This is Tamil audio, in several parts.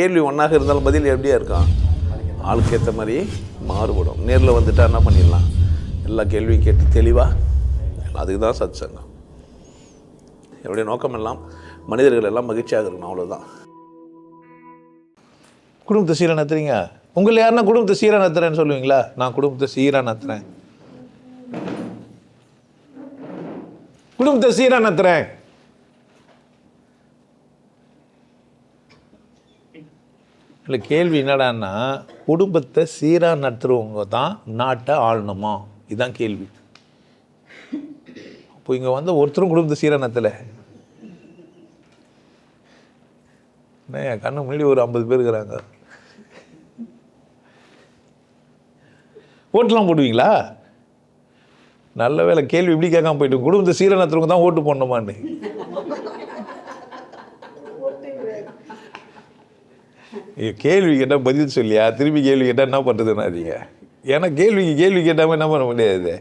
கேள்வி ஒன்றாக இருந்தாலும் பதில் எப்படியா இருக்கான், ஆளுக்கு ஏற்ற மாதிரி மாறுபடும். நேரில் வந்துட்டால் என்ன பண்ணிடலாம், எல்லா கேள்வியும் கேட்டு தெளிவாக. அதுக்கு தான் சத் சங்கம். என்னுடைய நோக்கம் எல்லாம் மனிதர்கள் எல்லாம் மகிழ்ச்சியாக இருக்கணும், அவ்வளோதான். குடும்பத்தை சீராக நடத்துறீங்க, உங்களை யாருன்னா குடும்பத்தை சீராக நடத்துறேன்னு சொல்லுவீங்களா? நான் குடும்பத்தை சீராக நடத்துகிறேன், குடும்பத்தை சீராக நடத்துகிறேன். இல்லை, கேள்வி என்னடான்னா குடும்பத்தை சீராக நடத்துகிறவங்க தான் நாட்டை ஆளணுமா, இதுதான் கேள்வி. இப்போ இங்கே வந்து ஒருத்தரும் குடும்பத்தை சீராக நடத்தலை. என் கண்ணு முன்னாடி ஒரு 50 பேர் இருக்கிறாங்க. ஓட்டுலாம் போடுவீங்களா? நல்ல வேலை கேள்வி இப்படி கேட்காம போயிட்டு, குடும்பத்தை சீராக நடத்துறவங்க தான் ஓட்டு போடணுமான்னு. கேள்வி கேட்டால் பதில் சொல்லியா, திருப்பி கேள்வி கேட்டால் என்ன பண்ணுறதுன்னாதீங்க. ஏன்னா கேள்வி கேட்டாமல் என்ன பண்ண முடியாது.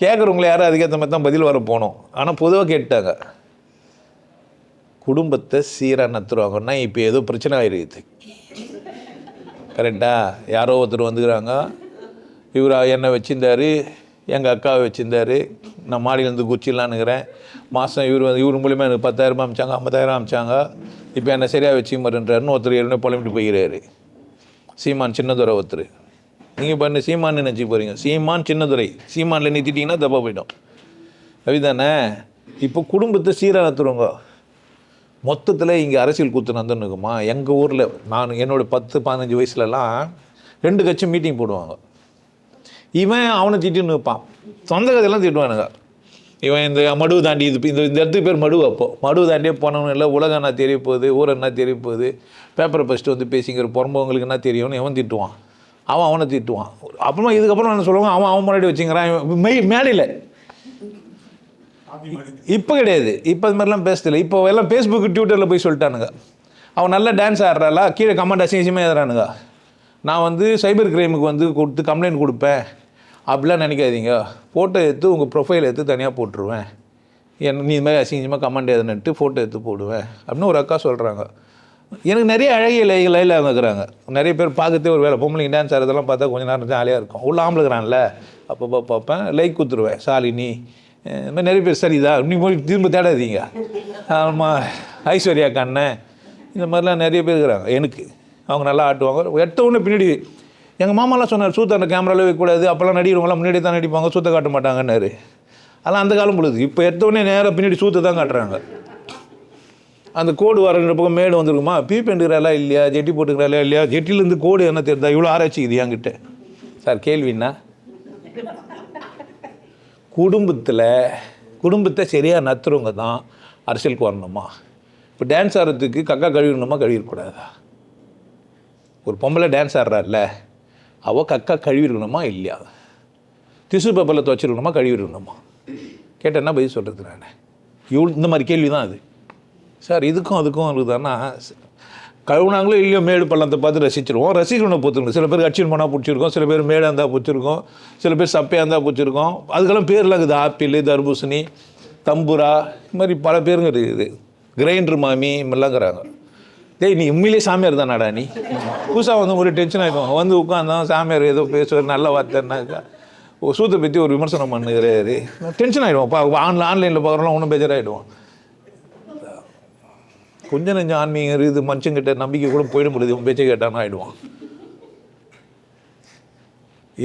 கேட்குறவங்கள யாரும் அதுக்கேற்ற மாதிரி தான் பதில் வர போனோம். ஆனால் பொதுவாக கேட்டாங்க குடும்பத்தை சீராக நடத்துருவாங்கன்னா இப்போ ஏதோ பிரச்சனை ஆகிருக்குது. கரெக்டாக? யாரோ ஒருத்தர் வந்துக்கிறாங்க, இவர் என்னை வச்சுருந்தார், எங்கள் அக்காவை வச்சுருந்தார், நான் மாடியிலேருந்து குச்சிடலான்னுக்கிறேன். மாதம் இவர் மூலிமா எனக்கு 10,000 அமிச்சாங்க, 50,000 அமிச்சாங்க, இப்போ என்ன சரியாக வச்சு மாட்டேன்றாருன்னு ஒருத்தர் ஏற்கனவே புலம்பிட்டு போய்கிறாரு. சீமான் சின்னதுரை ஒருத்தர். நீங்கள் பண்ணு சீமான்னு நினச்சி போகிறீங்க, சீமான் சின்னதுரை, சீமானில் நிறுத்திட்டிங்கன்னா தப்பாக போய்டும். அப்படிதானே? இப்போ குடும்பத்தை சீராக நடத்துகிறவங்க மொத்தத்தில் இங்கே அரசியல் கூத்து நடந்துன்னுக்குமா. எங்கள் ஊரில் நான் என்னோடய 10-15 வயசுலலாம் 2 கட்சி மீட்டிங் போடுவாங்க. இவன் அவனை திட்டின்னு வைப்பான், சொந்த கதையெல்லாம் திட்டுவானுங்க. இவன் இந்த மடுவு தாண்டி இந்த இடத்துக்கு பேர் மடுவு. அப்போது மடுவு தாண்டியே போனவனு இல்லை, உலகம் என்ன தெரிய போகுது, ஊர் என்ன தெரிய போகுது, பேப்பரை ஃபஸ்ட்டு வந்து பேசிங்கிற புறம்பவங்களுக்கு என்ன தெரியும்னு எவன் திட்டுவான், அவனை திட்டுவான். அப்புறமா இதுக்கப்புறம் என்ன சொல்லுவாங்க, அவன் முன்னாடி வச்சுங்கிறான் மேடையில். இப்போ கிடையாது, இப்போ அது மாதிரிலாம் பேசுதில்லை. இப்போ எல்லாம் ஃபேஸ்புக்கு ட்விட்டரில் போய் சொல்லிட்டானுங்க, அவன் நல்லா டான்ஸ் ஆடுறாளா, கீழே கமெண்ட் அசிங்கமாக எழுதுறானுங்க. நான் வந்து சைபர் கிரைமுக்கு வந்து கொடுத்து கம்ப்ளைண்ட் கொடுப்பேன் அப்படிலாம் நினைக்காதீங்க, ஃபோட்டோ எடுத்து உங்கள் ப்ரொஃபைல் எடுத்து தனியாக போட்டுருவேன், நீ இது மாதிரி அசிங்கமாக கமெண்ட் எதுன்னுட்டு ஃபோட்டோ எடுத்து போடுவேன் அப்படின்னு ஒரு அக்கா சொல்கிறாங்க. எனக்கு நிறைய அழகிய லையில் அவங்க இருக்கிறாங்க. நிறைய பேர் பார்க்கறதே ஒரு வேலை, பொம்பளைங்க டான்ஸ் ஆடுறதெல்லாம் பார்த்தா கொஞ்சம் நேரம் ஜாலியாக இருக்கும். உள்ள ஆம்பளுக்குறான்ல அப்பப்போ பார்ப்பேன், லைக் கொடுத்துருவேன், சாலினி இது மாதிரி நிறைய பேர். சரிதா, நீ போய் திரும்ப தேடாதீங்க. ஆமாம், ஐஸ்வர்யா கண்ணன் இந்த மாதிரிலாம் நிறைய பேர் இருக்கிறாங்க. எனக்கு அவங்க நல்லா ஆட்டுவாங்க. எட்ட ஒன்று பின்னாடி எங்கள் மாமாலாம் சொன்னார், சூத்த அந்த கேமராவில் வைக்கக்கூடாது, அப்போல்லாம் நடிக்கிறவங்களாம் முன்னாடி தான் நடிப்பாங்க, சூத்த காட்ட மாட்டாங்கன்னாரு. அதெல்லாம் அந்த காலம் பொழுது. இப்போ எடுத்தோடனே நேராக பின்னாடி சூத்த தான் காட்டுறாங்க. அந்த கோடு வர பக்கம் மேடு வந்துருக்குமா, பீப்பெண்டுக்கிறாளா இல்லையா, ஜெட்டி போட்டுக்கிறாளா இல்லையா, ஜெட்டிலேருந்து கோடு என்ன தெரியுதா, இவ்வளோ ஆராய்ச்சி இது என்கிட்ட. சார் கேள்வின்னா, குடும்பத்தை சரியாக நத்துறவங்க தான் அரசியலுக்கு வரணுமா? இப்போ டான்ஸ் ஆடுறதுக்கு கக்கா கழுவிடணுமா, கழுவிடக்கூடாதா? ஒரு பொம்பளை டான்ஸ் ஆடுறாள்ல, அவள் கக்கா கழுவிடணுமா இல்லையா? திசு பேப்பரில் துவச்சிருக்கணுமா, கழுவிடணுமா? கேட்டேன்னா பதில் சொல்கிறது நான். இந்த மாதிரி கேள்வி தான் அது. சார் இதுக்கும் அதுக்கும் இருக்குதான்னா, கழுவுனாங்களோ இல்லையோ மேடு பள்ளத்தை பார்த்து ரசிச்சிருவோம், ரசிக்கணும் பொறுத்துருக்கோம். சில பேர் அச்சின் போனால் பிடிச்சிருக்கோம், சில பேர் மேடாக இருந்தால் பிடிச்சிருக்கோம், சில பேர் சப்பையாக இருந்தால் பிடிச்சிருக்கோம். அதுக்கெல்லாம் பேர்லாம் இருக்குது, ஆப்பிள், தர்பூசணி, தம்புரா, இது மாதிரி பல பேருங்க இருக்குது. கிரைண்டர் மாமி இப்படிலாங்கிறாங்க. டேய், நீ உண்மையிலே சாமியார் தானாடா? நீ புதுசாக வந்து ஒரு டென்ஷன் ஆகிடுவாங்க, வந்து உட்காந்தான் சாமியார் ஏதோ பேசுவார், நல்ல வார்த்தைன்னாக்கா சூத்தை பற்றி ஒரு விமர்சனம் பண்ணுகிறாரு, டென்ஷன் ஆகிடுவோம். ஆன்லைனில் பார்க்குறோம்லாம் ஒன்றும் பேஜராகிடுவோம். கொஞ்சம் நெஞ்சம் ஆன்மீகம் இருக்குது, மனுஷங்கிட்ட நம்பிக்கை கூட போயிட முடியுது, உன் பேச்சை கேட்டான்னு ஆகிடுவான்.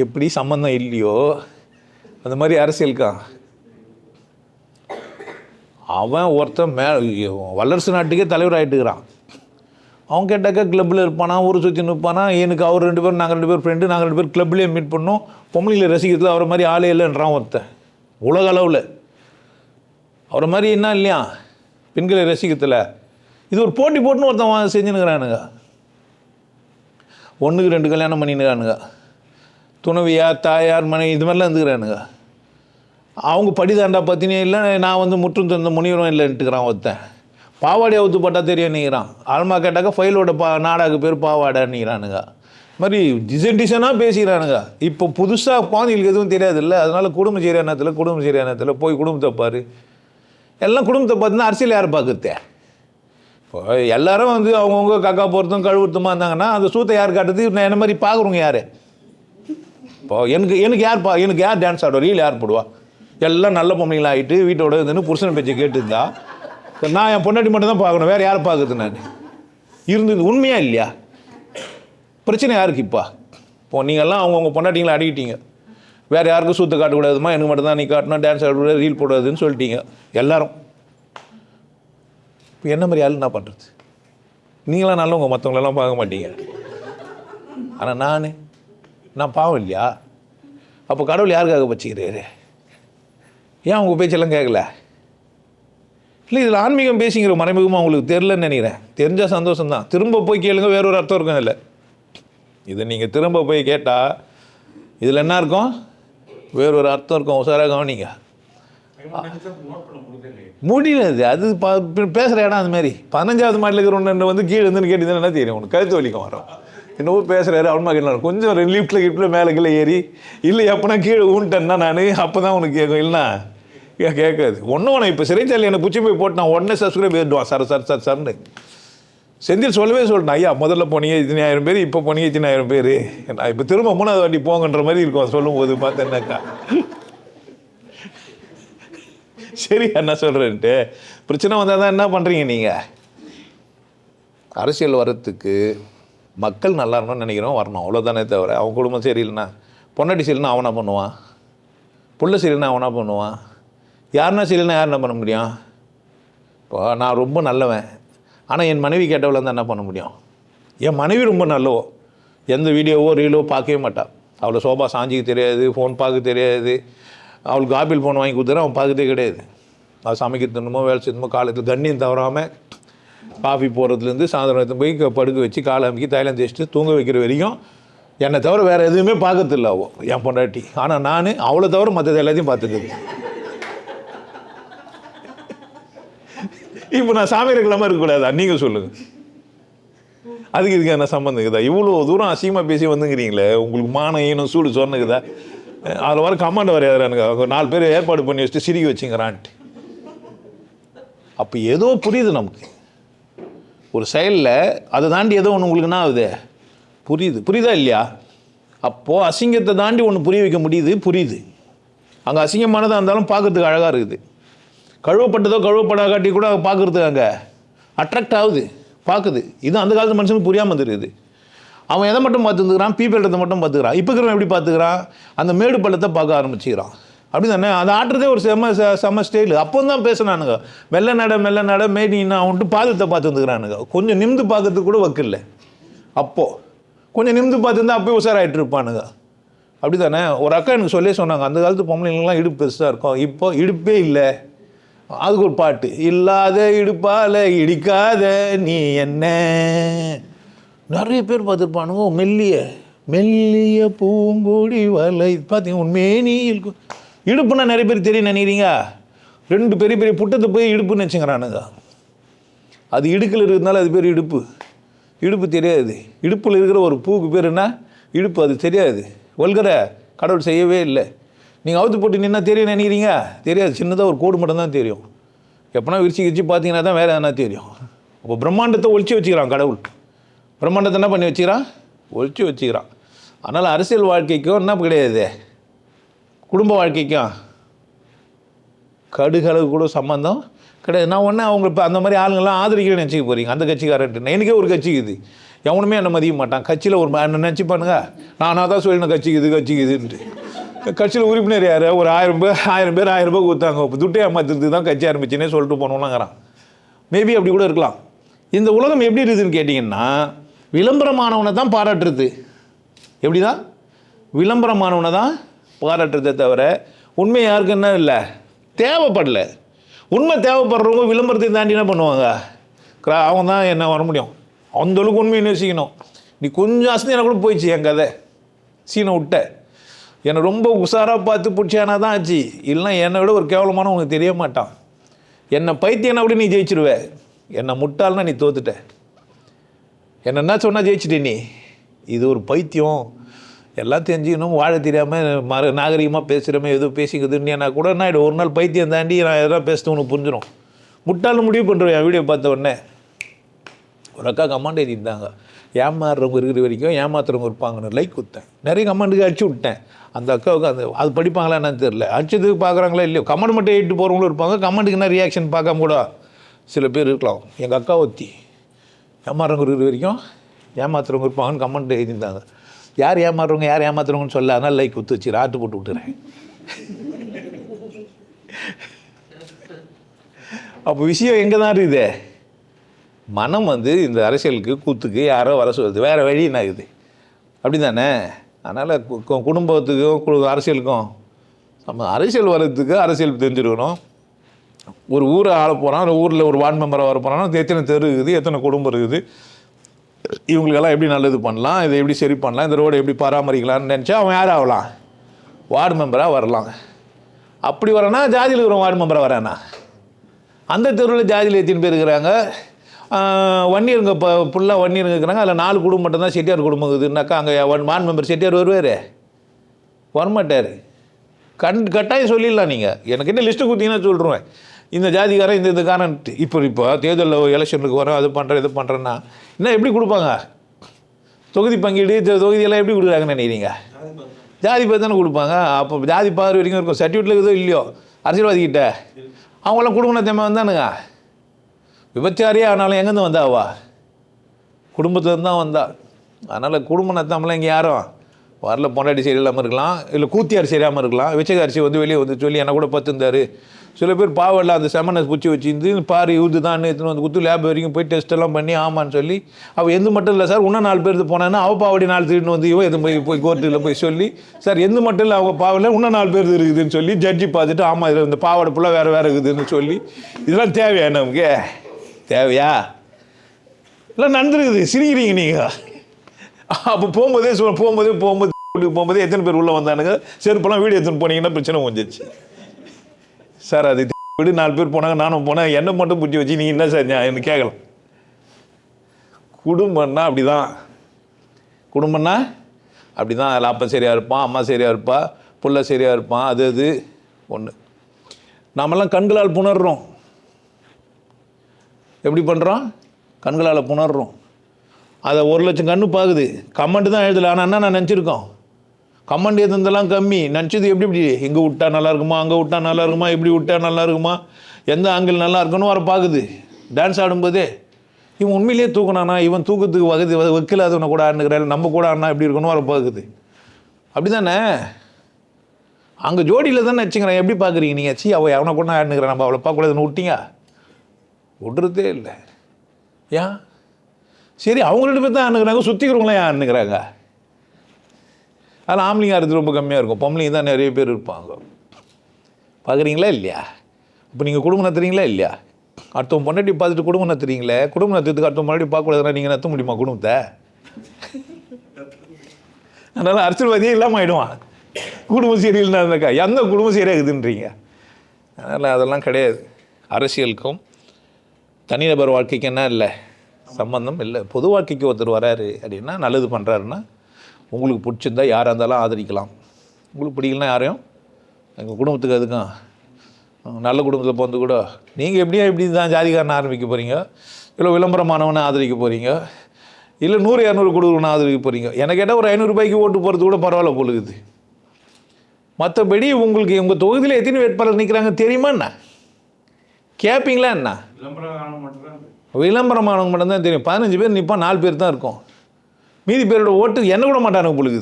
எப்படி சம்மந்தம் இல்லையோ அந்த மாதிரி அரசியலுக்கா அவன் ஒருத்தன் வல்லரசு நாட்டுக்கே தலைவர் ஆகிட்டுக்கிறான். அவன் கேட்டாக்கா கிளப்பில் இருப்பானா, ஊரை சுற்றி நிற்பானா, எனக்கு அவர் 2 பேரும், நாங்கள் 2 பேர் ஃப்ரெண்டு, நாங்கள் 2 பேர் கிளப்லேயே மீட் பண்ணோம், பொம்பளையில் ரசிக்கிறதுல அவரை மாதிரி ஆளே இல்லைன்றான் ஒருத்தன். உலக அளவில் அவரை மாதிரி என்ன இல்லையா பெண்களை ரசிக்கிறதுல. இது ஒரு போட்டி போட்டுன்னு ஒருத்தன் செஞ்சுன்னுக்கிறானுங்க. 1க்கு 2 கல்யாணம் பண்ணினுக்கிறானுங்க, துணைவியார், தாயார், மனைவி இது மாதிரிலாம் இருந்துக்கிறானுங்க. அவங்க படிதாண்டா பற்றினே இல்லை, நான் வந்து முற்றும் தந்த முனிவரும் இல்லைன்ட்டுக்கிறான் ஒருத்தன். பாவாடை அவுத்து போட்டால் தெரியும் நீங்கிறான். ஆல்மா கேட்டாக்கா ஃபைலோட நாடாக்கு பேர் பாவாடைன்னுக்கிறானுங்க. மாதிரி டிசைனாக பேசிக்கிறானுங்க. இப்போ புதுசாக குழந்தைங்களுக்கு எதுவும் தெரியாது இல்லை, அதனால் குடும்ப சரியானத்தில் போய் குடும்பத்தை பாரு. எல்லாம் குடும்பத்தை பார்த்துன்னா அரசியல் யார் பார்க்குறதே? இப்போ எல்லாரும் வந்து அவங்கவுங்க காக்கா போகிறதும் கழுவுறதுமா இருந்தாங்கன்னா அந்த சூத்தை யார் காட்டுறது? நான் என்ன மாதிரி பார்க்குறவங்க யார்? இப்போ எனக்கு யார் டான்ஸ் ஆடுவா? ரீல் யார் போடுவா? எல்லாம் நல்ல பொம்மைங்களா ஆகிட்டு வீட்டோட இருந்துன்னு புருஷன் பேச்சை கேட்டுருந்தா நான் என் பொண்டாட்டி மட்டும் தான் பார்க்கணும், வேறு யாரை பார்க்குறது? நான் இருந்தது உண்மையா இல்லையா? பிரச்சனை யாருக்கு இப்போ நீங்கள்லாம் அவங்கவுங்க பொண்டாட்டிங்களை அடிக்கிட்டீங்க, வேறு யாருக்கும் சூத்தை காட்டக்கூடாதுமா, எனக்கு மட்டும் தான் நீ காட்டணும், டான்ஸ் ஆடக்கூடாது, ரீல் போடாதுன்னு சொல்லிட்டீங்க எல்லாரும். இப்போ என்ன மாதிரி ஆள் என்ன பண்ணுறது? நீங்களாம் நல்லவங்க, மற்றவங்களெல்லாம் பார்க்க மாட்டீங்க. ஆனால் நான் பாவம் இல்லையா? அப்போ கடவுள் யாருக்காக வச்சுக்கிறாரு? ஏன் உங்கள் பேச்செல்லாம் கேட்கல? இல்லை, இதில் ஆன்மீகம் பேசிங்கிற மறைமுகமாக உங்களுக்கு தெரிலன்னு நினைக்கிறேன். தெரிஞ்சால் சந்தோஷம்தான். திரும்ப போய் கேளுங்க, வேற ஒரு அர்த்தம் இருக்கும் இல்லை. இதை நீங்கள் திரும்ப போய் கேட்டால் இதில் என்ன இருக்கும்? வேறொரு அர்த்தம் இருக்கும். உசாராக கவனிங்க. முடியாது. அது பேசுகிற இடம் அது மாதிரி. 15வது மாடியில் இருக்கிற ஒன்று வந்து கீழே இருந்துன்னு கேட்டு என்ன தெரியும்? உனக்கு கழுத்து வலிக்கும் வரும். இன்னும் பேசுகிறாரு அவன் கேட்கலாம். கொஞ்சம் லிஃப்ட்டில் மேலே கீழே ஏறி இல்லை எப்போனா கீழே ஊன்ட்டேன்னா நான் அப்போ தான் உனக்கு கேட்கும். இல்லைனா கேட்காது. ஒன்றும் இப்போ சிறைச்சாலை எனக்கு பிடிச்சி போய் போட்டு நான் உடனே சப்ஸ்கிரைப் ஏறிடுவான். சார்னு செந்தில் சொல்லவே சொல்லிட்டேன். ஐயா முதல்ல போனீங்க 10,000 பேர், இப்போ போனீங்க 10,000 பேர், நான் இப்போ திரும்ப 3வது வாட்டி போங்கன்ற மாதிரி இருக்கும் சொல்லும்போது பார்த்தேன்னாக்கா. சரி என்ன சொல்கிறேன்ட்டு பிரச்சனை வந்தால் தான் என்ன பண்ணுறீங்க நீங்கள்? அரசியல் வரத்துக்கு மக்கள் நல்லா இருக்கணும்னு நினைக்கிறோம், வரணும், அவ்வளோதானே தவிர அவன் குடும்பம் சரியில்லைனா, பொண்டாட்டி சரியில்லைனா அவனா பண்ணுவான், புள்ள சரியில்லைனா அவனா பண்ணுவான், யாருன்னா சரியில்லைனா யார் என்ன பண்ண முடியும்? இப்போ நான் ரொம்ப நல்லவன், ஆனால் என் மனைவி கேட்டவள இருந்தால் என்ன பண்ண முடியும்? என் மனைவி ரொம்ப நல்லவோ, எந்த வீடியோவோ ரீலோ பார்க்கவே மாட்டாள். அவளை சோபா சாஞ்சிக்க தெரியாது, ஃபோன் பார்க்க தெரியாது, அவளுக்கு ஆப்பிள் ஃபோன் வாங்கி கொடுத்துறா அவன் பார்க்கதே கிடையாது. அவள் சமைக்கிறதுமோ வேலை செய்யணுமோ காலத்தில் கண்ணியும் தவறாமல் காஃபி போடுறதுலேருந்து சாயந்தரம் போய் படுக்க வச்சு காலை அமைக்கி தைலம் தேய்ச்சிட்டு தூங்க வைக்கிற வரைக்கும் என்னை தவிர வேறு எதுவுமே பார்க்கறதில்ல அவள் என் பொண்டாட்டி. ஆனால் நான் அவளை தவிர மற்றது எல்லாத்தையும் பார்த்துக்குது. இப்போ நான் சாமி இருக்கலாமா இருக்கக்கூடாதா? நீங்கள் சொல்லுங்கள். அதுக்கு இதுக்கு என்ன சம்மந்தம் இருக்குதா? இவ்வளோ தூரம் அசிங்கமாக பேசி வந்துங்கிறீங்களே, உங்களுக்கு மான ஈனம் சூடு சொன்னுக்குதா? அதில் வர கமாண்ட் வரையாதுறானுங்க, 4 பேர் ஏற்பாடு பண்ணி வச்சுட்டு சிரிக்க வச்சுங்கிறான்ட்டு. அப்போ ஏதோ புரியுது நமக்கு ஒரு செயலில், அதை தாண்டி ஏதோ ஒன்று உங்களுக்கு என்ன ஆகுது? புரியுதா இல்லையா? அப்போது அசிங்கத்தை தாண்டி ஒன்று புரிய வைக்க புரியுது. அங்கே அசிங்கமானதாக இருந்தாலும் பார்க்குறதுக்கு அழகாக இருக்குது. கழுவப்பட்டதோ கழுவப்படாகாட்டி கூட பார்க்குறதுக்கு அங்கே அட்ராக்ட் ஆகுது, பார்க்குது. இது அந்த காலத்து மனுஷனுக்கு புரியாமல் வந்துருக்குது. அவன் எதை மட்டும் பார்த்துக்கிறான்? பீப்பிள்கிட்ட மட்டும் பார்த்துக்கிறான். இப்போ இருக்கிறவன் எப்படி பார்த்துக்கிறான்? அந்த மேடு பள்ளத்தை பார்க்க ஆரம்பிச்சுக்கிறான். அப்படி தானே? அதை ஆட்டுறதே ஒரு செம்ம ஸ்டைலு. அப்போ தான் பேசுனானுங்க, மெல்ல நட மேடின்னா அவன்ட்டு பாதத்தை பார்த்து வந்துக்கிறானுங்க. கொஞ்சம் நிமிந்து பார்க்கறதுக்கு கூட வக்கில்லை. அப்போது கொஞ்சம் நிமிந்து பார்த்துருந்தா அப்போயே உஷாராகிட்டு இருப்பானுங்க. அப்படி தானே? ஒரு அக்கா எனக்கு சொல்லி சொன்னாங்க, அந்த காலத்து பொம்பளைங்களாம் இடுப்பு பெருசாக இருக்கும், இப்போ இடுப்பே இல்லை. அதுக்கு ஒரு பாட்டு, இல்லாத இடுப்பால் இடிக்காத நீ என்ன. நிறைய பேர் பார்த்துருப்பானுங்க, மெல்லிய பூங்கொடி வலை பார்த்தீங்க உண்மையே நீ இருக்கும். இடுப்புன்னா நிறைய பேர் தெரியும் நினைக்கிறீங்க? 2 பெரிய புட்டத்தை போய் இடுப்புன்னு வச்சுக்கிறானுங்க. அது இடுக்கில் இருக்கிறதுனால அது பேர் இடுப்பு தெரியாது. இடுப்பில் இருக்கிற ஒரு பூக்கு பேர் என்ன? இடுப்பு. அது தெரியாது. வல்கர கடவுள் செய்யவே இல்லை. நீங்கள் அவுத்து போட்டு நின்னா தெரியும் நினைக்கிறீங்க? தெரியாது. சின்னதாக ஒரு கோடு மட்டும்தான் தெரியும். எப்போனா விரிச்சு பார்த்தீங்கன்னா தான் வேறு எதனா தெரியும். அப்போ பிரம்மாண்டத்தை ஒழிச்சு வச்சுக்கிறான் கடவுள். பிரம்மாண்டத்தை என்ன பண்ணி ஒழிச்சு வச்சுக்கிறான். அதனால் அரசியல் வாழ்க்கைக்கும் என்ன கிடையாது, குடும்ப வாழ்க்கைக்கும் கடுகளவு கூட சம்மந்தம் கிடையாது. நான் ஒன்று அவங்க இப்போ அந்த மாதிரி ஆளுங்கள்லாம் ஆதரிக்கிறேன்னு நினச்சிக்க போகிறீங்க. அந்த கட்சிக்காரன்ட்டு எனக்கே ஒரு கட்சிக்குது, எவனுமே என்ன மதிக்க மாட்டான். கட்சியில் ஒரு நினச்சிப்பானுங்க, நானாக தான் சொல்லணும் கட்சிக்குதுன்ட்டு. கட்சியில் உறுப்பினர் யார்? ஒரு 1000 பேர் 1000 ரூபாய் கொடுத்தாங்க, இப்போ துட்டை ஏமாத்துறதுக்கு தான் கட்சி ஆரம்பிச்சுன்னே சொல்லிட்டு போனோம்னாங்கிறான். மேபி அப்படி கூட இருக்கலாம். இந்த உலகம் எப்படி இருக்குதுன்னு கேட்டிங்கன்னா, விளம்பரமானவனை தான் பாராட்டுறது. எப்படி தான்? விளம்பரமானவனை தான் பாராட்டுறதை தவிர உண்மை யாருக்கு என்ன இல்லை, தேவைப்படல. உண்மை தேவைப்படுறவங்க விளம்பரத்தை தாண்டி என்ன பண்ணுவாங்க? அவன் தான் என்ன வர முடியும், அந்தளவுக்கு உண்மையை நேசிக்கணும். நீ கொஞ்சம் அசந்தினா கூட போயிடுச்சு என் கதை, சீனை விட்ட. என்னை ரொம்ப உஷாராக பார்த்து பிடிச்சானா தான் ஆச்சு. இல்லைனா என்னை விட ஒரு கேவலமான உனக்கு தெரிய மாட்டான். என்னை பைத்தியனா கூட நீ ஜெயிச்சிருவ, என்னை முட்டாள்னா நீ தோத்துட்ட. என்ன சொன்னால் ஜெயிச்சிட்டே நீ. இது ஒரு பைத்தியம், எல்லாம் தெரிஞ்சுக்கணும், வாழ தெரியாமல் நாகரிகமாக பேசுகிறோமே ஏதோ பேசிக்குதுன்னு ஏன்னா கூட என்ன ஒரு நாள் பைத்தியம் தாண்டி நான் எதாவது பேசுறது உனக்கு புரிஞ்சிடும். முட்டாள்னு முடிவு பண்ணுறேன் என் வீடியோ பார்த்த உடனே. ஒரு அக்கா கமாண்ட் எழுதியிருந்தாங்க, ஏமாறுறவங்க இருக்கிற வரைக்கும் ஏமாத்துறவங்க இருப்பாங்கன்னு லைக் கொடுத்தேன். நிறைய கமெண்ட்டுக்கு அடிச்சு விட்டேன். அந்த அக்காவுக்கு அது படிப்பாங்களா என்னன்னு தெரியல, அடிச்சதுக்கு பார்க்குறாங்களா இல்லையோ. கமெண்ட் மட்டும் எழுதிட்டு போகிறவங்களும் இருப்பாங்க, கமெண்ட்டுக்கு என்ன ரியாக்ஷன் பார்க்காம கூட சில பேர் இருக்கலாம். எங்கள் அக்கா ஒத்தி ஏமாறுறவங்க இருக்கிற வரைக்கும் ஏமாத்துறவங்க இருப்பாங்கன்னு கமெண்ட் எழுதியிருந்தாங்க. யார் ஏமாறுறவங்க யார் ஏமாத்துறவங்கன்னு சொல்ல, அதனால் லைக் குத்து வச்சு ஆட்டு போட்டு விட்டுறேன். அப்போ விஷயம் எங்கே தான் இருக்குது? மனம் வந்து இந்த அரசியலுக்கு கூத்துக்கு யாரோ வர சொல்லுது, வேறு வழி என்ன இருக்குது? அப்படி தானே? அதனால் குடும்பத்துக்கும் அரசியலுக்கும் நம்ம அரசியல் வர்றதுக்கு அரசியல் தெரிஞ்சிருக்கணும். ஒரு ஊரை ஆள போகிறான், அந்த ஊரில் ஒரு வார்டு மெம்பராக வர போகிறான்னா எத்தனை தெரு இருக்குது, எத்தனை குடும்பம் இருக்குது, இவங்களுக்கெல்லாம் எப்படி நல்லது பண்ணலாம், இதை எப்படி சரி பண்ணலாம், இந்த ரோடை எப்படி பராமரிக்கலாம்னு நினச்சா அவன் யார் ஆகலாம்? வார்டு மெம்பராக வரலாம். அப்படி வரனா ஜாதியில் இருக்கிற வார்டு மெம்பராக வரானா? அந்த தெருவில் ஜாதியில் எத்தனை பேர் இருக்கிறாங்க, வன்னியருங்க ஃபுல்லாக வன்னியருங்க இருக்கிறாங்க, அதில் 4 குடும்பம் மட்டும்தான் செட்டியார் குடும்பம் இருக்குதுன்னாக்கா அங்கே வார்டு மெம்பர் செட்டியார் வருவார்? வரமாட்டார். கட்டாயம் சொல்லிடலாம். நீங்கள் எனக்கு என்ன லிஸ்ட்டு கொடுத்தீங்கன்னா சொல்லிடுவேன், இந்த ஜாதிக்காரன் இந்த இதுக்காரன். இப்போ தேர்தலில் எலெக்ஷனுக்கு வரோம், அது பண்ணுறேன் இது பண்ணுறேன்னா என்ன எப்படி கொடுப்பாங்க? தொகுதி பங்கீடு தொகுதியெல்லாம் எப்படி கொடுக்குறாங்கன்னு நினைக்கிறீங்க? ஜாதி பார்த்து தானே கொடுப்பாங்க. அப்போ ஜாதி பார் வரைக்கும் இருக்கும், சர்டிஃபிகேட்டில் இருக்குதோ இல்லையோ அரசியல்வாதிக்கிட்ட. அவங்களாம் குடும்பத்தேமை வந்தானுங்க. விபச்சாரியே ஆனாலும் எங்கேருந்து வந்தாவா? குடும்பத்துலேருந்து தான் வந்தா. அதனால் குடும்ப நத்தாமலாம் இங்கே யாரும் வரல. பொண்டாட்டி சரியில்லாமல் இருக்கலாம், இல்லை கூத்தியார் சரியாமல் இருக்கலாம், விச்சகாரிசி வந்து வெளியே வந்து சொல்லி என்னை கூட பார்த்துருந்தாரு. சில பேர் பாவம் அந்த செமனை பூச்சி வச்சுருந்து பாரு இவுது தான் எடுத்துன்னு வந்து குத்து லேப் வரைக்கும் போய் டெஸ்ட் எல்லாம் பண்ணி ஆமான்னு சொல்லி அவள் எந்த மட்டும் இல்லை சார், இன்னும் 4 பேர் போனான்னா அவள் பாவடி 4 திருட்டு வந்து இவன் எது போய் கோர்ட்டில் போய் சொல்லி சார் எந்த மட்டும் இல்லை அவங்க பாவல இன்னும் 4 பேர் இருக்குதுன்னு சொல்லி ஜட்ஜி பார்த்துட்டு ஆமாம் இதில் இந்த பாவாடை ஃபுல்லாக வேறு இருக்குதுன்னு சொல்லி இதெல்லாம் தேவையா நமக்கு? தேவையா? இல்லை நடந்துருக்குது, சிரிக்கிறீங்க நீங்கள். அப்போ போகும்போதே எத்தனை பேர் உள்ளே வந்தானுங்க, செருப்பெல்லாம் வீடு எடுத்துன்னு போனீங்கன்னா பிரச்சனை முடிஞ்சிச்சு சார். அது விடு 4 பேர் போனாங்க, நானும் போனேன், என்ன மட்டும் பிடிச்சி வச்சு நீங்கள் என்ன சார் என்ன கேட்கலாம்? குடும்பம்னா அப்படி தான். குடும்பம்னா அப்படி தான். அதில் அப்பா சரியாக இருப்பான், அம்மா சரியாக இருப்பா, புள்ள சரியாக இருப்பான், அது ஒன்று. நாமெல்லாம் கண்களால் புணர்றோம். எப்படி பண்ணுறோம்? கண்களால் புணர்றோம். அதை 1,00,000 கண்ணு பார்க்குது. கமெண்ட் தான் எழுதலை, ஆனால் என்ன நான் நினச்சிருக்கோம், கமெண்ட் எதுந்தெல்லாம் கம்மி. நினச்சது எப்படி எங்கே விட்டா நல்லா இருக்குமா, அங்கே விட்டா நல்லா இருக்குமா, இப்படி விட்டா நல்லா இருக்குமா, எந்த ஆங்கிள் நல்லா இருக்குன்னு வர பார்க்குது. டான்ஸ் ஆடும்போதே இவன் உண்மையிலேயே தூக்கினானா, இவன் தூக்கத்துக்கு வைக்கலாதவனை கூட ஆடுனுக்கிறாள், நம்ம கூட ஆடினா எப்படி இருக்கணும் வர பார்க்குது. அப்படி தானே? அங்கே ஜோடியில் தானே வச்சுக்கிறேன். எப்படி பார்க்குறீங்க நீங்கள்? அவள் அவனை கூட ஆடுனுக்கிறேன், நம்ம அவளை பார்க்கக்கூடாதுன்னு விட்டீங்க? விட்றதே இல்லை. ஏன்? சரி, அவங்கள்ட்ட போய் தான் ஆடுனுக்கிறாங்க, சுற்றிக்கிறவங்களாம் ஏன் ஆடுனுக்கிறாங்க? அதில் ஆம்பளைங்க ஆடுறது ரொம்ப கம்மியாக இருக்கும், பொம்பளைங்க தான் நிறைய பேர் இருப்பாங்க. பார்க்குறீங்களா இல்லையா? இப்போ நீங்கள் குடும்பம் நடத்துறீங்களா இல்லையா? அடுத்தவங்க பொண்டாட்டி பார்த்துட்டு குடும்பம் நடத்துறீங்களே, குடும்பம் நடத்துறதுக்கு அடுத்த முன்னாடி பார்க்கக்கூடாதுன்னா நீங்கள் நடத்த முடியுமா குடும்பத்தை? அதனால் அரசியல்வாதியே இல்லாமல் ஆகிடுவான். குடும்பம் சரியில்லைன்னா இருந்தாக்கா எந்த குடும்பம் சரியாகுதுன்றீங்க? அதனால் அதெல்லாம் கிடையாது. அரசியலுக்கும் தனிநபர் வாழ்க்கைக்கு என்ன இல்லை சம்பந்தம் இல்லை. பொது வாழ்க்கைக்கு ஒருத்தர் வராரு அப்படின்னா, நல்லது பண்ணுறாருன்னா உங்களுக்கு பிடிச்சிருந்தா யாராக இருந்தாலும் ஆதரிக்கலாம். உங்களுக்கு பிடிக்கலனா யாரையும் எங்கள் குடும்பத்துக்கு அதுக்கும் நல்ல குடும்பத்தில் பிறந்து கூட நீங்கள் எப்படி தான் ஜாதிகாரனை ஆரம்பிக்க போகிறீங்க, இல்லை விளம்பரமானவனை ஆதரிக்க போகிறீங்க, இல்லை 100-200 கொடுக்கணும்னு ஆதரிக்க போகிறீங்க. எனக்கு கேட்டால் ஒரு 500 ரூபாய்க்கு ஓட்டு போகிறது கூட பரவாயில்ல போலுக்குது. மற்றபடி உங்களுக்கு உங்கள் தொகுதியில் எத்தனை வேட்பாளர் நிற்கிறாங்க தெரியுமா? என்ன கேட்பீங்களா? என்ன விளம்பரமானவங்க மட்டும்தான் தெரியும். 15 பேர் நிற்பான், 4 பேர் தான் இருக்கும். மீதி பேரோட ஓட்டு என்ன கூட மாட்டானுங்க பொழுது.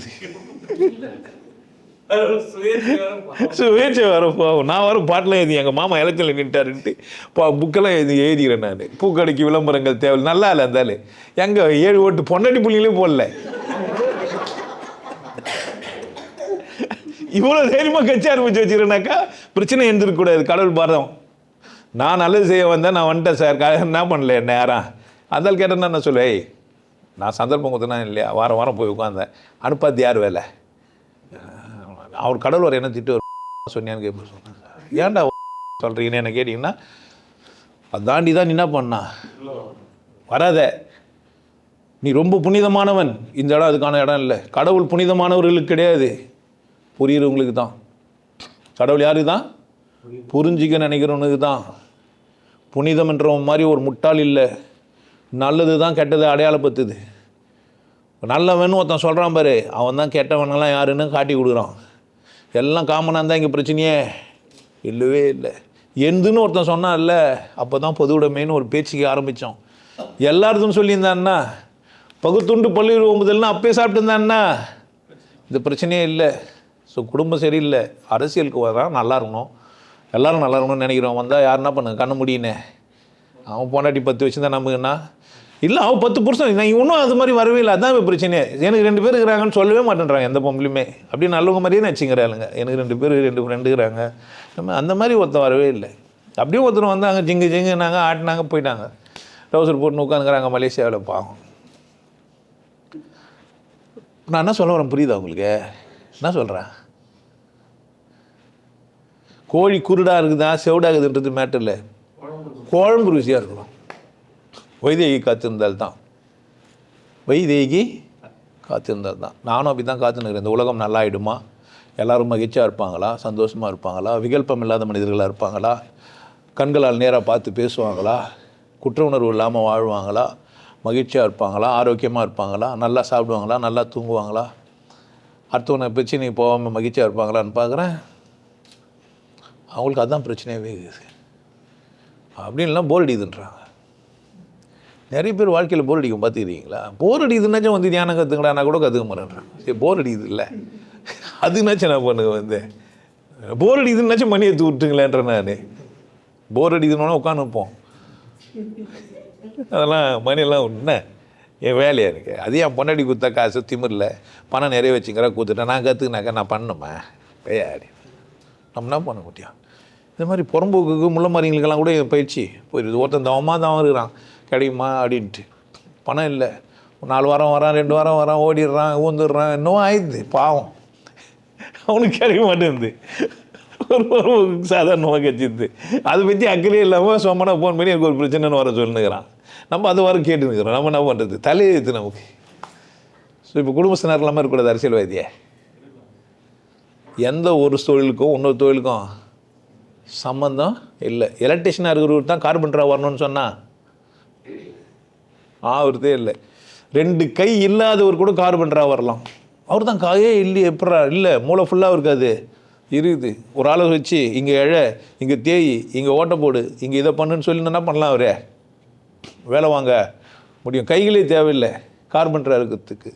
சுயேட்சை வர போகும். நான் வர பாட்டெலாம் எழுதி எங்கள் மாமா எலெக்ஷனில் நின்ட்டாருன்ட்டு புக்கெல்லாம் எழுதிக்கிறேன் நான். பூக்கடைக்கு விளம்பரங்கள் தேவை நல்லா இல்லை இருந்தாலும் எங்கே 7 ஓட்டு பொண்டாட்டி புள்ளிங்களே போடல. இவ்வளோ தைரியமாக கட்சி ஆரம்பிச்சு வச்சுக்கிறேனாக்கா பிரச்சனை எழுந்திருக்கக்கூடாது. கடவுள் பாரதம். நான் நல்லது செய்ய வந்தேன், நான் வந்துட்டேன் சார், என்ன பண்ணல என்ன யாரும் அந்தால் கேட்டேன்னா நான் சொல்லுவேன், நான் சந்தர்ப்பம் கொடுத்தனா இல்லையா, வாரம் போய் உட்காந்தேன், அனுப்பாது யார் வேலை, அவர் கடவுள் வர என்ன திட்டு சொன்னியான்னு கேட்ப சொன்னேன். ஏன்டா சொல்கிறீங்கன்னு என்ன கேட்டிங்கன்னா, அதை தாண்டி தான் நீ என்ன பண்ணா வராத, நீ ரொம்ப புனிதமானவன், இந்த இடம் அதுக்கான இடம் இல்லை. கடவுள் புனிதமானவர்களுக்கு கிடையாது, புரியுறவங்களுக்கு தான். கடவுள் யாருக்கு தான்? புரிஞ்சிக்க நினைக்கிறவனுக்கு தான். புனிதம் என்றவன் மாதிரி ஒரு முட்டாள் இல்லை. நல்லது தான் கெட்டது அடையாளப்படுத்துது. நல்லவன்னு ஒருத்தன் சொல்கிறான் பாரு, அவன் தான் கெட்டவனெல்லாம் யாருன்னு காட்டி கொடுக்குறான். எல்லாம் காமனாக இருந்தால் இங்கே பிரச்சனையே இல்லவே இல்லை. எந்துன்னு ஒருத்தன் சொன்னான் இல்லை, அப்போ தான் பொது உடைமைன்னு ஒரு பேச்சுக்கு ஆரம்பித்தோம். எல்லாருக்கும் சொல்லியிருந்தான்னா, பகுத்துண்டு பள்ளியில் ஒம்புதல்னா அப்பயே சாப்பிட்டுருந்தான்னா இந்த பிரச்சனையே இல்லை. ஸோ குடும்பம் சரியில்லை, அரசியலுக்கு வரான் நல்லா இருக்கணும், எல்லோரும் நல்லா இருக்கணும்னு நினைக்கிறோம். வந்தால் யார் என்ன பண்ணுங்க கண்ண முடியினே, அவன் பொண்டாட்டி 10 வச்சு தான் நம்புங்கன்னா இல்லை, அவன் 10 புருஷன். நான் இன்னும் அது மாதிரி வரவே இல்லை. அதான் இப்போ பிரச்சனையே. எனக்கு 2 பேர் இருக்கிறாங்கன்னு சொல்லவே மாட்டேன்றாங்க எந்த பொம்பளையுமே. அப்படி நல்லவங்க மாதிரியே நினச்சிங்கிறாளுங்க. எனக்கு 2 பேர் 2 ஃப்ரெண்டு இருக்கிறாங்க. நம்ம அந்த மாதிரி ஒருத்தன் வரவே இல்லை. அப்படியே ஒருத்தர் வந்தாங்க, ஜிங்குனாங்க, ஆட்டினாங்க, போயிட்டாங்க. ட்ரௌசர் போட்டு உட்காந்துக்கிறாங்க மலேசியாவில். பாவம். நான் என்ன சொல்ல வரேன் புரியுதா உங்களுக்கு? என்ன சொல்கிறேன்? கோழி குருடாக இருக்குதா செவிடாகுதுன்றது மேட்டர் இல்லை, குழம்பு ருசியாக இருக்கணும். வைதேகி காத்திருந்தால் தான், வைதேகி காத்திருந்தால் தான். நானும் அப்படி தான் காத்துனுக்கிறேன். இந்த உலகம் நல்லா ஆகிடுமா, எல்லோரும் மகிழ்ச்சியாக இருப்பாங்களா, சந்தோஷமாக இருப்பாங்களா, விகல்பம் இல்லாத மனிதர்களாக இருப்பாங்களா, கண்களால் நேராக பார்த்து பேசுவாங்களா, குற்ற உணர்வு இல்லாமல் வாழ்வாங்களா, மகிழ்ச்சியாக இருப்பாங்களா, ஆரோக்கியமாக இருப்பாங்களா, நல்லா சாப்பிடுவாங்களா, நல்லா தூங்குவாங்களா, அடுத்தவனை பிரச்சனை போகாமல் மகிழ்ச்சியாக இருப்பாங்களான்னு பார்க்குறேன். அவங்களுக்கு அதுதான் பிரச்சனையாகவே இருக்குது. அப்படின்லாம் போர் அடிக்குதுன்றாங்க. நிறைய பேர் வாழ்க்கையில் போர் அடிக்கும் பார்த்துக்கிறீங்களா? போர் அடிக்குதுன்னாச்சும் வந்து தியானம் கற்றுக்கடா, நான் கூட கற்றுக்க மாட்டேன்றேன். சரி போர் அடிக்குது இல்லை, அதுனாச்சும் நான் பண்ணுங்க வந்து போர் அடிக்குதுன்னாச்சும் மணி எடுத்து விட்டுங்களேன்ற. நான் போர் அடிக்குதுன்னா உட்காந்துப்போம், அதெல்லாம் மணியெல்லாம் என்ன என் வேலையாக இருக்குது. அது என் பொண்டாடி கொடுத்தா காசு திமிரில் பணம் நிறைய வச்சுங்கிற கொடுத்துட்டேன். நான் கற்றுக்கினாக்கா நான் பண்ணணுமா பேயாடி, நம்ம என்ன பண்ண முடியும்? இந்த மாதிரி புறம்போக்குக்கு முள்ள மாதிரிங்களுக்கெல்லாம் கூட பயிற்சி போயிடுது. ஒருத்தன் தவமாக இருக்கிறான், கிடைக்குமா அப்படின்ட்டு. பணம் இல்லை, 4 வாரம் வரான், 2 வாரம் வரான், ஓடிடுறான், ஊந்துடுறான், இன்னும் ஆயிடுது. பாவம், அவனுக்கு கிடைக்க மாட்டேங்குது. ஒரு சாதாரணமாக கட்சிது. அதை பற்றி அக்கறையே இல்லாமல் சொம்மனா ஃபோன் பண்ணி எனக்கு ஒரு பிரச்சனைன்னு வர சொல்லுங்கிறான். நம்ம அது வர கேட்டுருக்கிறோம். நம்ம என்ன பண்ணுறது? தலையெழுத்து நமக்கு. ஸோ இப்போ குடும்பத்தினர் இல்லாமல் இருக்கக்கூடாது அரசியல்வாதியை. எந்த ஒரு தொழிலுக்கும் இன்னொரு தொழிலுக்கும் சம்மந்தம் இல்லை. எலக்ட்ரிஷனாக இருக்கிறவர் தான் கார்பெண்டராக வரணும்னு சொன்னால் ஆகுறதே இல்லை. 2 கை இல்லாதவர் கூட கார்பெண்டராக வரலாம். அவர் தான் காயே இல்லையே எப்படா இல்லை, மூளை ஃபுல்லாக இருக்காது, இருக்குது. ஒரு ஆளை வச்சு இங்கே எழ, இங்கே தேய், இங்கே ஓட்ட போடு, இங்கே இதை பண்ணுன்னு சொல்லி என்ன பண்ணலாம்? அவரே வேலை வாங்க முடியும். கைகளே தேவையில்லை கார்பெண்டராக இருக்கிறதுக்கு.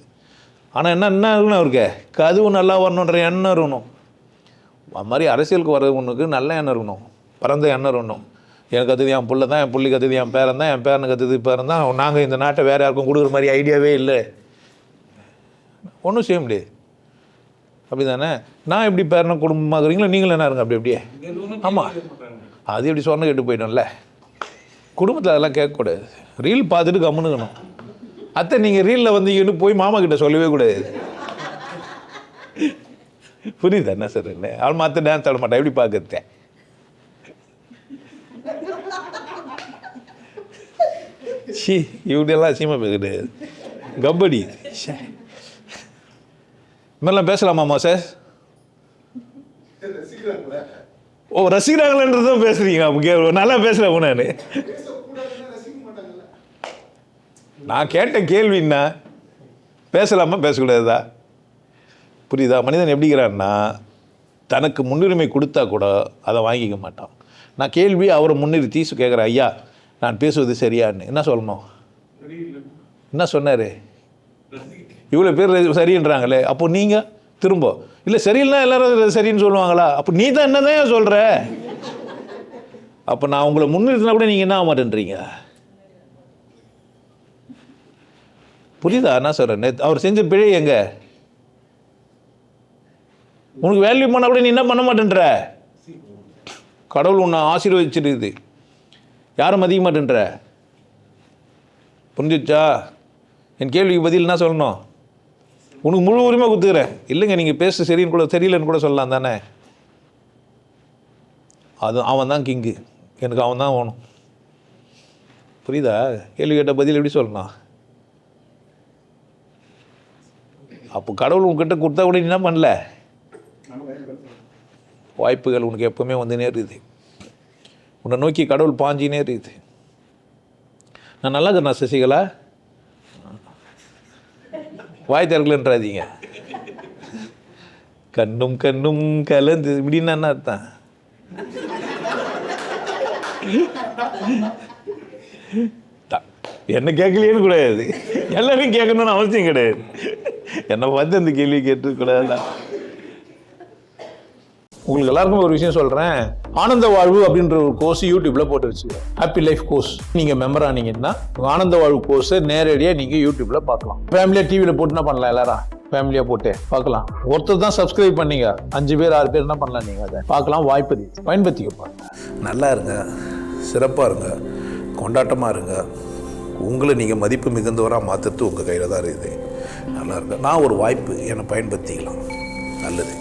ஆனால் என்ன இருக்கணும், அவருக்கு கதவு நல்லா வரணுன்ற எண்ணம் இருக்கணும். அது மாதிரி அரசியலுக்கு வரவனுக்கு நல்ல எண்ணம் இருக்கணும், பரந்த எண்ணம் இருக்கணும். எனக்கு கற்றுது என் பிள்ளை தான், என் பிள்ளை கற்றுது என் பேரன் தான், என் பேரனு கற்றுது பேரன் தான். நாங்கள் இந்த நாட்டை வேறு யாருக்கும் கொடுக்குற மாதிரி ஐடியாவே இல்லை, ஒன்றும் செய்ய முடியாது. அப்படி தானே? நான் எப்படி பேரனை குடும்பமாகறீங்களோ நீங்களும் என்ன இருங்க அப்படி அப்படியே. ஆமாம், அது எப்படி சொன்ன கேட்டு போயிட்டோம்ல. குடும்பத்தில் அதெல்லாம் கேட்கக்கூடாது. ரீல் பார்த்துட்டு கம்முனுக்கணும். அத்தை நீங்கள் ரீலில் வந்தீங்கன்னு போய் மாமா கிட்ட சொல்லவே கூடாது. புரியுதா என்ன சார்? என்ன அவள் மாற்ற டான்ஸ் ஆட மாட்டேன், எப்படி பார்க்குறேன்? ஷி இப்படியெல்லாம் அசியமாக பேசுகிறது கபடி. இதெல்லாம் பேசலாமாம்மா சார்? ஓ ரசிக்கிறாங்களன்றதும் பேசுறீங்க. நல்லா பேசுகிறேன் நான் கேட்ட கேள்வின்னா பேசலாமா பேசக்கூடாதா? புரியுதா? மனிதன் எப்படிங்கிறான்னா தனக்கு முன்னுரிமை கொடுத்தா கூட அதை வாங்கிக்க மாட்டான். நான் கேள்வி அவரை முன்னிறுத்தி கேட்குறேன், ஐயா நான் பேசுவது சரியான்னு என்ன சொல்லணும்? என்ன சொன்னார்? இவ்வளோ பேர் சரின்றாங்களே, அப்போ நீங்கள் திரும்ப இல்லை சரியில்லைனா எல்லோரும் சரின்னு சொல்லுவாங்களா? அப்போ நீ தான் என்ன தான் சொல்கிற? அப்போ நான் உங்களை முன்னிறுத்தினா கூட நீங்கள் என்ன ஆக மாட்டேன்றீங்க. புரியுதா என்ன சொல்கிறேன்? அவர் செஞ்ச பிழை எங்க? உனக்கு வேல்யூ பண்ணால் கூட நீ என்ன பண்ண மாட்டேன்ற? கடவுள் உன்னை ஆசீர்வதிச்சிருக்குது, யாரும் மதிக்க மாட்டேன்ற. புரிஞ்சிச்சா? என் கேள்விக்கு பதில் என்ன சொல்லணும்? உனக்கு முழு உரிமை கொடுத்துக்கிறேன். இல்லைங்க நீங்கள் பேச சரின்னு கூட தெரியலன்னு கூட சொல்லலாம் தானே. அது அவன் தான் கிங்கு, எனக்கு அவன் தான் வேணும். புரியுதா? கேள்வி கேட்ட பதில் எப்படி சொல்லணும்? அப்போ கடவுள் உங்ககிட்ட கொடுத்தா கூட என்ன பண்ணல, வாய்ப்புகள் உனக்கு எப்பவுமே வந்து நேருது. உன்னை நோக்கி கடவுள் பாஞ்சினே இருக்குது. நான் நல்லா இருக்கிறேன் சசிகலா, வாய் திறக்கலன்றாதீங்க. கண்ணும் கண்ணும் கலந்து இப்படின்னா என்ன அர்த்தம்? என்ன கேட்கலையேன்னு கூடாது, எல்லாரையும் கேட்கணும்னு அவசியம் கிடையாது. என்னை பார்த்து அந்த கேள்வி கேட்டுக்கூடாதுதான். உங்களுக்கு எல்லாருக்கும் ஒரு விஷயம் சொல்கிறேன். ஆனந்த வாழ்வு அப்படின்ற ஒரு கோர்ஸ் யூடியூப்பில் போட்டு வச்சுக்கோங்க. Happy life course. நீங்கள் மெம்பர் ஆனீங்கன்னா ஆனந்த வாழ்வு கோர்ஸை நேரடியாக நீங்கள் யூடியூப்பில் பார்க்கலாம். ஃபேமிலியாக டிவியில் போட்டு என்ன பண்ணலாம், எல்லாரும் ஃபேமிலியாக போட்டு பார்க்கலாம். ஒருத்தர் தான் சப்ஸ்கிரைப் பண்ணீங்க, 5 பேர் 6 பேர் என்ன பண்ணலாம், நீங்கள் அதை பார்க்கலாம். வாய்ப்பு பயன்படுத்திக்க. நல்லா இருங்க, சிறப்பாக இருங்க, கொண்டாட்டமாக இருங்க. உங்களை நீங்கள் மதிப்பு மிகுந்தவராக மாற்றுறது உங்கள் கையில் தான் இருக்குது. நல்லா இருங்க. நான் ஒரு வாய்ப்பு, என்னை பயன்படுத்திக்கலாம். நல்லது.